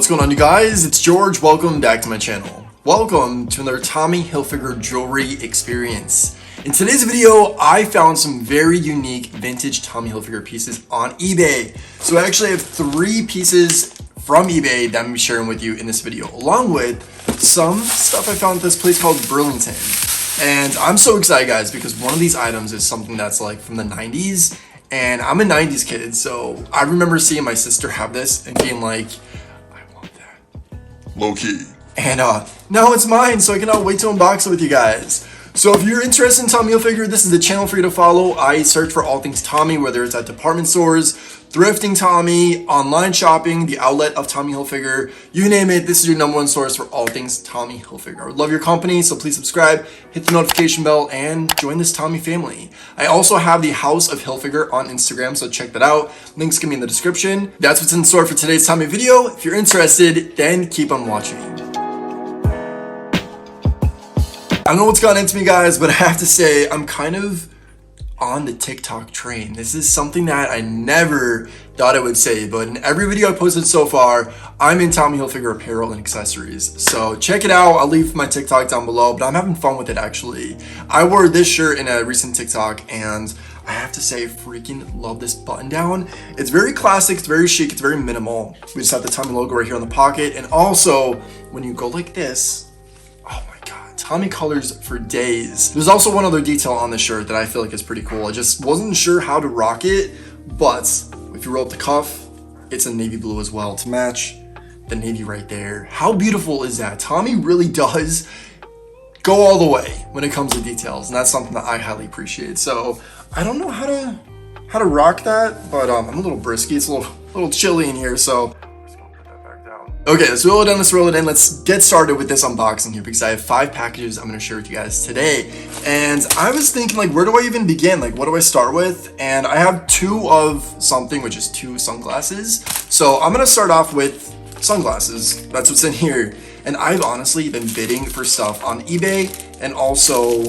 What's going on, you guys? It's George. Welcome back to my channel. Welcome to another Tommy Hilfiger jewelry experience. In today's video, I found some very unique vintage Tommy Hilfiger pieces on eBay. So I actually have 3 pieces from eBay that I'm going to be sharing with you in this video, along with some stuff I found at this place called Burlington. And I'm so excited, guys, because one of these items is something that's like from the 90s, and I'm a 90s kid, so I remember seeing my sister have this and being like, I want that. Low-key. And now it's mine, so I cannot wait to unbox it with you guys. So if you're interested in Tommy Hilfiger, this is the channel for you to follow. I search for all things Tommy, whether it's at department stores, thrifting Tommy, online shopping, the outlet of Tommy Hilfiger, you name it, this is your #1 source for all things Tommy Hilfiger. I would love your company, so please subscribe, hit the notification bell, and join this Tommy family. I also have the House of Hilfiger on Instagram, so check that out. Links can be in the description. That's what's in store for today's Tommy video. If you're interested, then keep on watching. I don't know what's gotten into me, guys, but I have to say I'm kind of on the TikTok train. This is something that I never thought I would say, but in every video I posted so far, I'm in Tommy Hilfiger apparel and accessories. So check it out. I'll leave my TikTok down below, but I'm having fun with it, actually. I wore this shirt in a recent TikTok, and I have to say, I freaking love this button down. It's very classic, it's very chic, it's very minimal. We just have the Tommy logo right here on the pocket, and also when you go like this, oh my god, Tommy colors for days. There's also one other detail on this shirt that I feel like is pretty cool. I just wasn't sure how to rock it, but if you roll up the cuff, it's a navy blue as well to match the navy right there. How beautiful is that? Tommy really does go all the way when it comes to details, and that's something that I highly appreciate. So I don't know how to rock that, but I'm a little brisky. It's a little chilly in here, so okay, let's roll it in. Let's get started with this unboxing here, because I have 5 packages I'm going to share with you guys today. And I was thinking, like, where do I even begin? Like, what do I start with? And I have 2 of something, which is 2 sunglasses. So I'm going to start off with sunglasses. That's what's in here. And I've honestly been bidding for stuff on eBay and also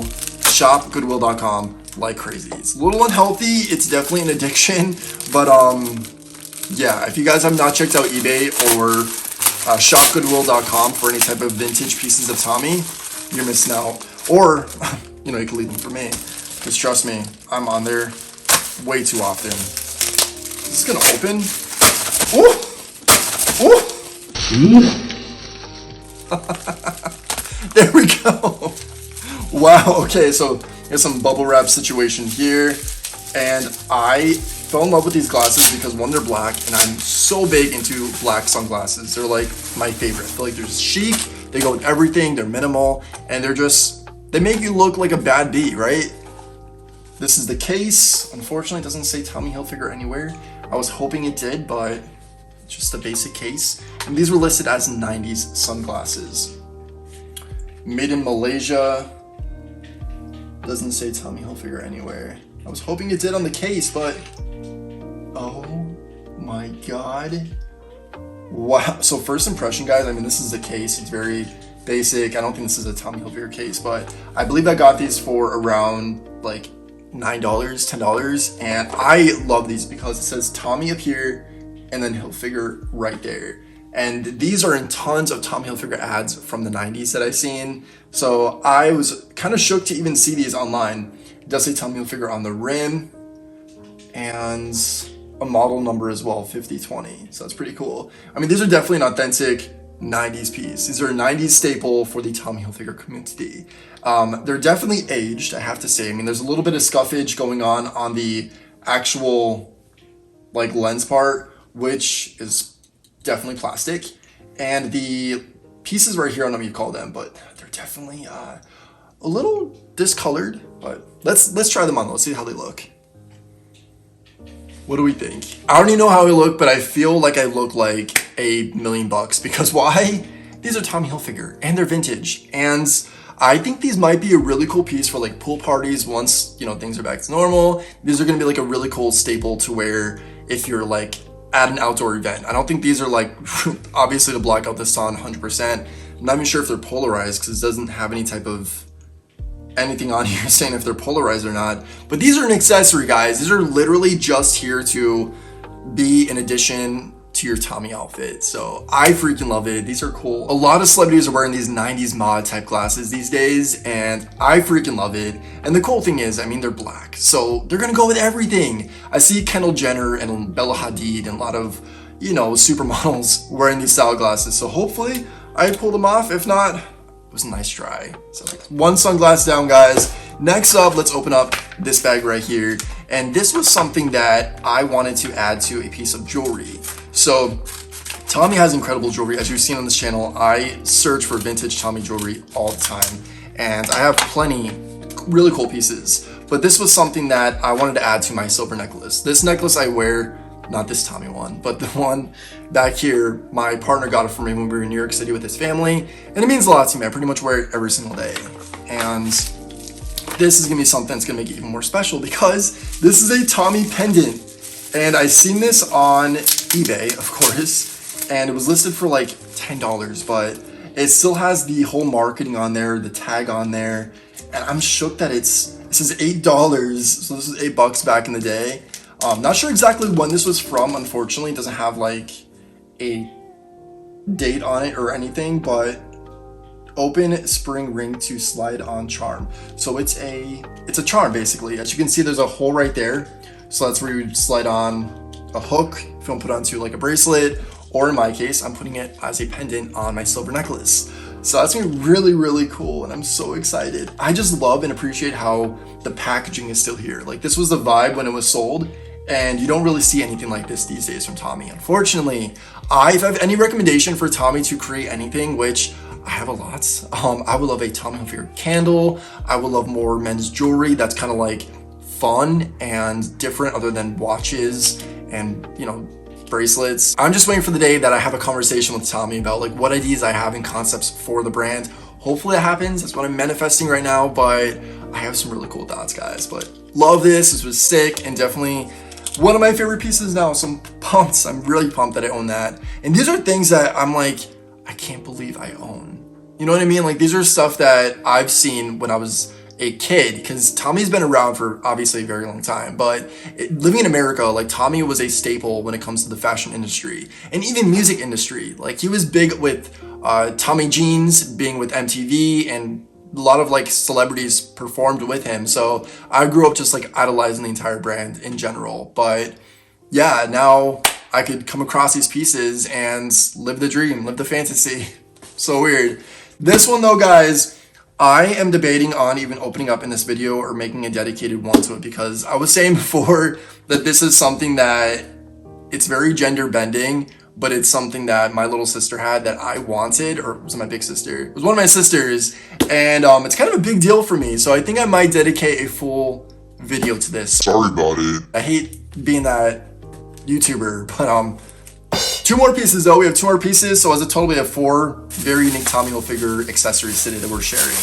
shopgoodwill.com like crazy. It's a little unhealthy. It's definitely an addiction. But yeah, if you guys have not checked out eBay or shopgoodwill.com for any type of vintage pieces of Tommy, you're missing out. Or, you know, you can leave them for me, because trust me, I'm on there way too often. Is this gonna open? There we go. Wow, okay, so there's some bubble wrap situation here, and I fell in love with these glasses because, one, they're black, and I'm so big into black sunglasses. They're like my favorite. I feel like they're just chic, they go with everything, they're minimal, and they make you look like a bad bee, right? This is the case. Unfortunately, it doesn't say Tommy Hilfiger anywhere. I was hoping it did, but it's just a basic case. And these were listed as 90s sunglasses. Made in Malaysia. Doesn't say Tommy Hilfiger anywhere. I was hoping it did on the case, but oh my god. Wow. So first impression, guys, I mean, this is the case. It's very basic. I don't think this is a Tommy Hilfiger case, but I believe I got these for around like $9, $10, and I love these because it says Tommy up here and then Hilfiger right there. And these are in tons of Tommy Hilfiger ads from the 90s that I've seen. So I was kind of shook to even see these online. It does say Tommy Hilfiger on the rim and a model number as well, 5020. So that's pretty cool. I mean, these are definitely an authentic 90s piece. These are a 90s staple for the Tommy Hilfiger community. They're definitely aged, I have to say. I mean, there's a little bit of scuffage going on the actual like lens part, which is definitely plastic, and the pieces right here, I don't know what you call them, but they're definitely a little discolored. But let's try them on. Let's see how they look. What do we think? I don't even know how I look, but I feel like I look like $1 million, because why? These are Tommy Hilfiger and they're vintage, and I think these might be a really cool piece for like pool parties once, you know, things are back to normal. These are gonna be like a really cool staple to wear if you're like at an outdoor event. I don't think these are like obviously to block out the sun 100%. I'm not even sure if they're polarized, because it doesn't have any type of anything on here saying if they're polarized or not. But these are an accessory, guys. These are literally just here to be an addition to your Tommy outfit. So I freaking love it. These are cool. A lot of celebrities are wearing these 90s mod type glasses these days, and I freaking love it. And the cool thing is, I mean, they're black, so they're gonna go with everything. I see Kendall Jenner and Bella Hadid and a lot of, you know, supermodels wearing these style glasses. So hopefully I pull them off. If not, it was a nice try. So one sunglass down, guys. Next up, let's open up this bag right here. And this was something that I wanted to add to a piece of jewelry. So Tommy has incredible jewelry. As you've seen on this channel, I search for vintage Tommy jewelry all the time. And I have plenty really cool pieces. But this was something that I wanted to add to my silver necklace. This necklace I wear, not this Tommy one, but the one back here, my partner got it for me when we were in New York City with his family. And it means a lot to me. I pretty much wear it every single day. And this is gonna be something that's gonna make it even more special because this is a Tommy pendant. And I seen this on eBay, of course, and it was listed for like $10, but it still has the whole marketing on there, the tag on there. And I'm shook that it says $8, so this is $8 back in the day. Not sure exactly when this was from, unfortunately. It doesn't have like a date on it or anything, but open spring ring to slide on charm. So it's a charm basically. As you can see, there's a hole right there. So that's where you would slide on a hook if you want to put it onto like a bracelet, or in my case, I'm putting it as a pendant on my silver necklace. So that's gonna be really, really cool, and I'm so excited. I just love and appreciate how the packaging is still here. Like, this was the vibe when it was sold, and you don't really see anything like this these days from Tommy. Unfortunately, if I have any recommendation for Tommy to create anything, which I have a lot, I would love a Tommy Hilfiger candle. I would love more men's jewelry that's kind of like fun and different other than watches and, you know, bracelets. I'm just waiting for the day that I have a conversation with Tommy about like what ideas I have and concepts for the brand. Hopefully that happens. That's what I'm manifesting right now, but I have some really cool thoughts, guys. But love this. This was sick and definitely one of my favorite pieces now. So I'm pumped. I'm really pumped that I own that. And these are things that I'm like, I can't believe I own. You know what I mean? Like, these are stuff that I've seen when I was a kid, because Tommy's been around for obviously a very long time, but living in America, like, Tommy was a staple when it comes to the fashion industry and even music industry. Like, he was big with Tommy Jeans being with MTV, and a lot of like celebrities performed with him. So I grew up just like idolizing the entire brand in general. But yeah, now I could come across these pieces and live the dream, live the fantasy. So weird. This one though, guys, I am debating on even opening up in this video or making a dedicated one to it, because I was saying before that this is something that it's very gender bending, but it's something that my little sister had that I wanted, or was it my big sister? It was one of my sisters, and it's kind of a big deal for me. So I think I might dedicate a full video to this. Sorry about it. I hate being that YouTuber, but two more pieces though. We have two more pieces, so as a total we have four very unique Tommy Hilfiger accessories today that we're sharing.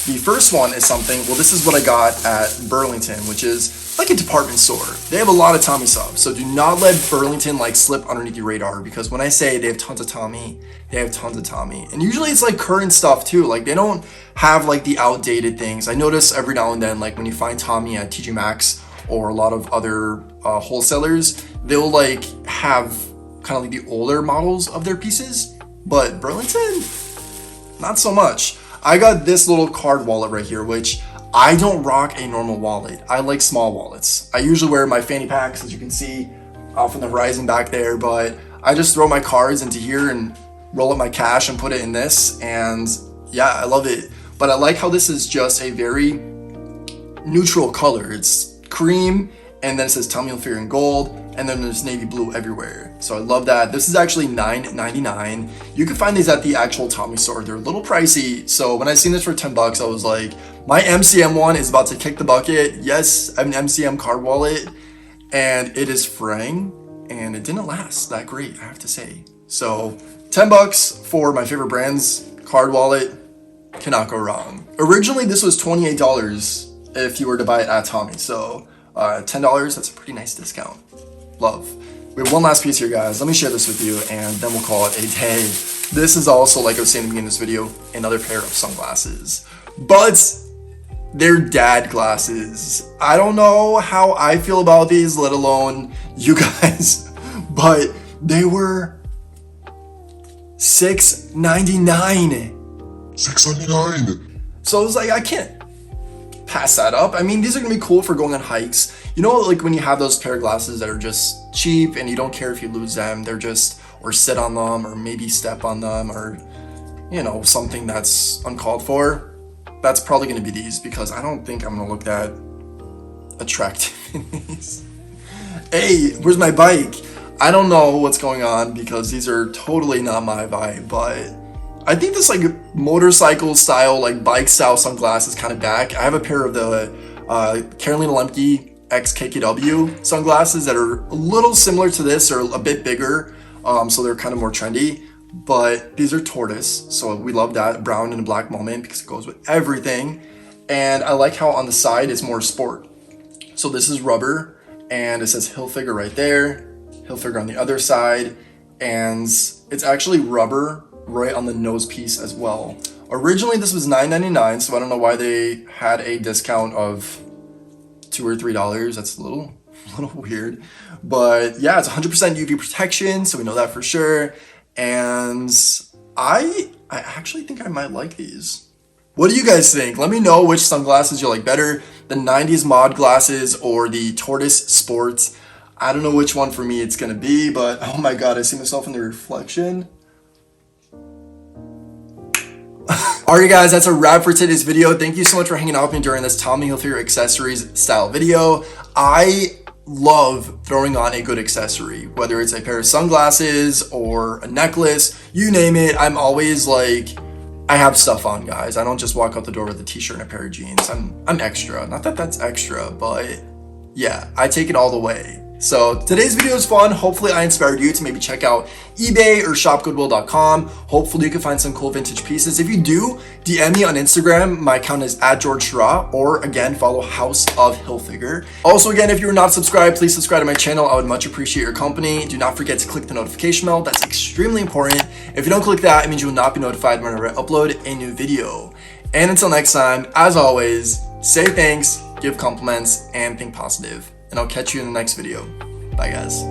The first one is something, well, this is what I got at Burlington, which is like a department store. They have a lot of Tommy stuff, so do not let Burlington like slip underneath your radar, because when I say they have tons of Tommy, they have tons of Tommy. And usually it's like current stuff too. Like, they don't have like the outdated things. I notice every now and then, like when you find Tommy at TJ Maxx or a lot of other wholesalers, they'll like have kind of like the older models of their pieces, but Burlington, not so much. I got this little card wallet right here, which I don't rock a normal wallet. I like small wallets. I usually wear my fanny packs, as you can see off on the horizon back there, but I just throw my cards into here and roll up my cash and put it in this, and yeah, I love it. But I like how this is just a very neutral color. It's cream, and then it says Tommy Hilfiger in gold, and then there's navy blue everywhere. So I love that. This is actually $9.99. You can find these at the actual Tommy store. They're a little pricey. So when I seen this for $10, I was like, my MCM one is about to kick the bucket. Yes, I have an MCM card wallet, and it is fraying, and it didn't last that great, I have to say. So $10 for my favorite brand's card wallet, cannot go wrong. Originally, this was $28 if you were to buy it at Tommy. So $10, that's a pretty nice discount. Love. We have one last piece here, guys. Let me share this with you, and then we'll call it a day. This is also, like I was saying in the beginning of this video, another pair of sunglasses, but they're dad glasses. I don't know how I feel about these, let alone you guys, but They were $6.99. $6.99. So I was like, I can't pass that up. I mean, these are gonna be cool for going on hikes. You know, like when you have those pair of glasses that are just cheap and you don't care if you lose them, they're just, or sit on them, or maybe step on them, or, you know, something that's uncalled for. That's probably gonna be these, because I don't think I'm gonna look that attractive in these. Hey, where's my bike? I don't know what's going on, because these are totally not my vibe, but I think this like motorcycle style, like bike style sunglasses kind of back. I have a pair of the 𝗏𝐿𝐼𝐹 HKKW sunglasses that are a little similar to this, or a bit bigger, so they're kind of more trendy. But these are tortoise, so we love that brown and black moment because it goes with everything. And I like how on the side it's more sport. So this is rubber, and it says HILFIGER right there, HILFIGER on the other side, and it's actually rubber right on the nose piece as well. Originally this was $9.99, so I don't know why they had a discount of $2 or $3. That's a little weird, but yeah, it's 100% UV protection, so we know that for sure. And I actually think I might like these. What do you guys think? Let me know which sunglasses you like better, the 90s mod glasses or the tortoise sports. I don't know which one for me it's gonna be, but oh my god, I see myself in the reflection. Alright guys, that's a wrap for today's video. Thank you so much for hanging out with me during this Tommy Hilfiger accessories style video. I love throwing on a good accessory, whether it's a pair of sunglasses or a necklace, you name it. I'm always like, I have stuff on, guys. I don't just walk out the door with a t-shirt and a pair of jeans. I'm extra. Not that that's extra, but yeah, I take it all the way. So today's video was fun. Hopefully I inspired you to maybe check out eBay or shopgoodwill.com. Hopefully you can find some cool vintage pieces. If you do, DM me on Instagram. My account is @𝗏𝗏𝗏, or again, follow House of Hilfiger. Also, again, if you're not subscribed, please subscribe to my channel. I would much appreciate your company. Do not forget to click the notification bell. That's extremely important. If you don't click that, it means you will not be notified whenever I upload a new video. And until next time, as always, say thanks, give compliments, and think positive. And I'll catch you in the next video. Bye guys.